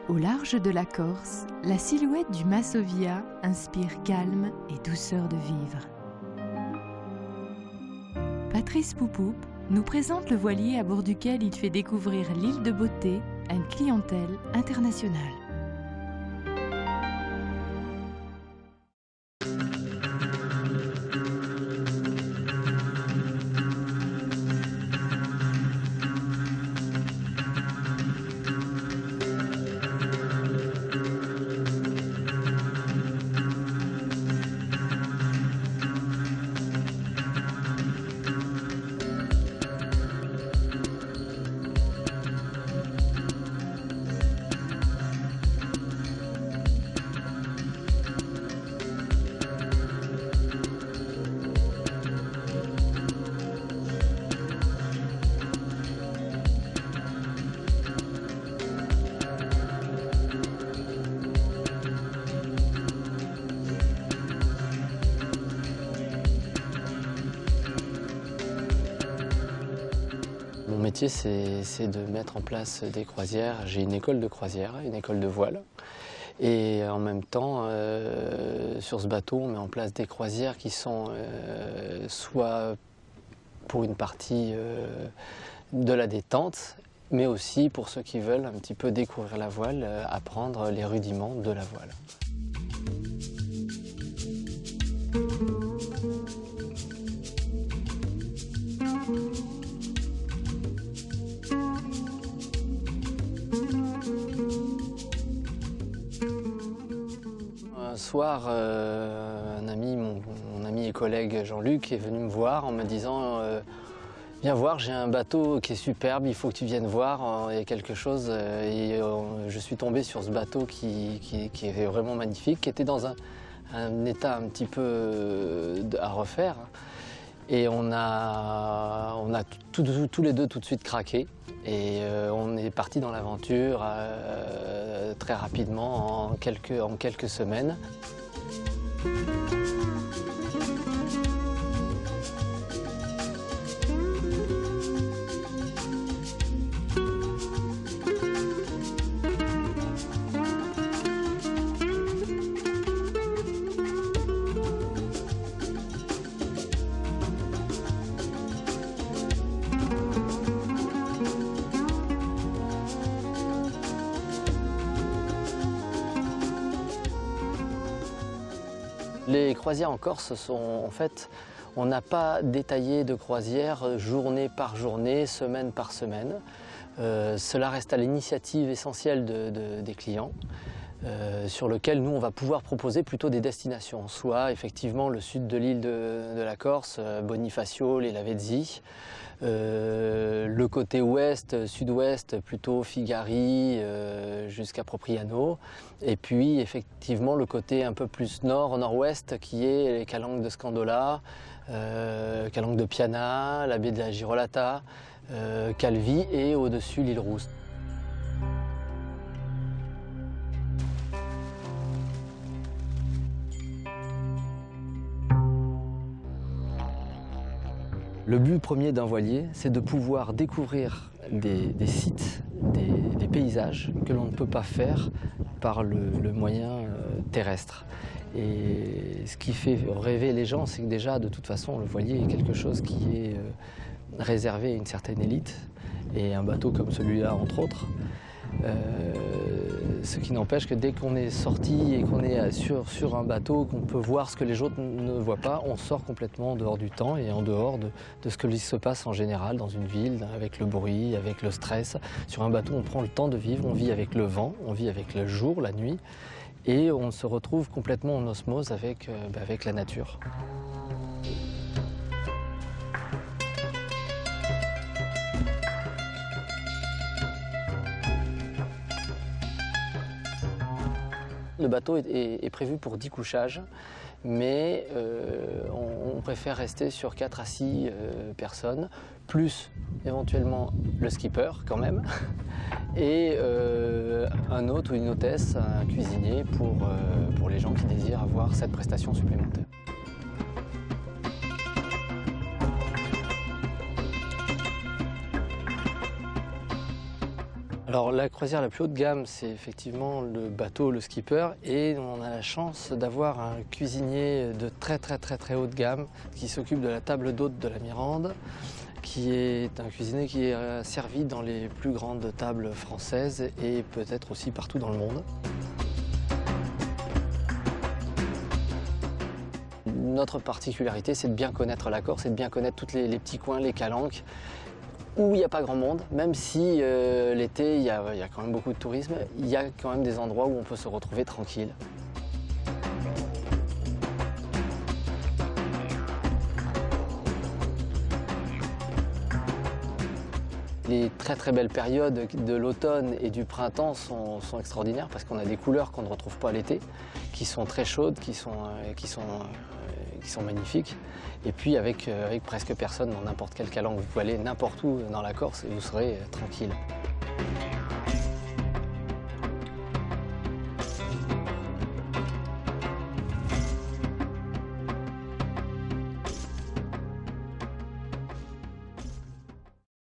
Au large de la Corse, la silhouette du Masovia inspire calme et douceur de vivre. Patrice Poupoup nous présente le voilier à bord duquel il fait découvrir l'île de beauté à une clientèle internationale. Mon métier, c'est de mettre en place des croisières. J'ai une école de croisière, une école de voile. Et en même temps, sur ce bateau, on met en place des croisières qui sont soit pour une partie de la détente, mais aussi pour ceux qui veulent un petit peu découvrir la voile, apprendre les rudiments de la voile. Un soir, mon ami et collègue Jean-Luc est venu me voir en me disant viens voir, j'ai un bateau qui est superbe, il faut que tu viennes voir, il y a quelque chose. Et je suis tombé sur ce bateau qui est vraiment magnifique, qui était dans un état un petit peu à refaire. Et on a tous les deux tout de suite craqué. Et on est parti dans l'aventure très rapidement, en quelques semaines. Les croisières en Corse sont, en fait, on n'a pas détaillé de croisière journée par journée, semaine par semaine. Cela reste à l'initiative essentielle des clients, sur lequel nous on va pouvoir proposer plutôt des destinations, soit effectivement le sud de l'île de la Corse, Bonifacio, les Lavezzi, le côté ouest, sud-ouest, plutôt Figari jusqu'à Propriano, et puis effectivement le côté un peu plus nord-nord-ouest qui est les calanques de Scandola, calanques de Piana, la baie de la Girolata, Calvi et au-dessus l'île Rousse. Le but premier d'un voilier, c'est de pouvoir découvrir des sites, des paysages que l'on ne peut pas faire par le moyen terrestre. Et ce qui fait rêver les gens, c'est que déjà, de toute façon, le voilier est quelque chose qui est réservé à une certaine élite, et un bateau comme celui-là, entre autres. Ce qui n'empêche que dès qu'on est sorti et qu'on est sur un bateau, qu'on peut voir ce que les autres ne voient pas, on sort complètement en dehors du temps et en dehors de ce que se passe en général dans une ville, avec le bruit, avec le stress. Sur un bateau, on prend le temps de vivre, on vit avec le vent, on vit avec le jour, la nuit, et on se retrouve complètement en osmose avec la nature. Le bateau est prévu pour 10 couchages, mais on préfère rester sur 4 à 6 personnes, plus éventuellement le skipper quand même, et un hôte ou une hôtesse, un cuisinier pour les gens qui désirent avoir cette prestation supplémentaire. Alors la croisière la plus haut de gamme, c'est effectivement le bateau, le skipper, et on a la chance d'avoir un cuisinier de très haut de gamme qui s'occupe de la table d'hôte de la Mirande, qui est un cuisinier qui est servi dans les plus grandes tables françaises et peut-être aussi partout dans le monde. Notre particularité, c'est de bien connaître la Corse et de bien connaître tous les petits coins, les calanques, où il n'y a pas grand monde, même si l'été, il y a quand même beaucoup de tourisme, il y a quand même des endroits où on peut se retrouver tranquille. Les très belles périodes de l'automne et du printemps sont extraordinaires parce qu'on a des couleurs qu'on ne retrouve pas l'été, qui sont très chaudes, qui sont magnifiques. Et puis avec presque personne dans n'importe quelle calanque, vous pouvez aller n'importe où dans la Corse et vous serez tranquille.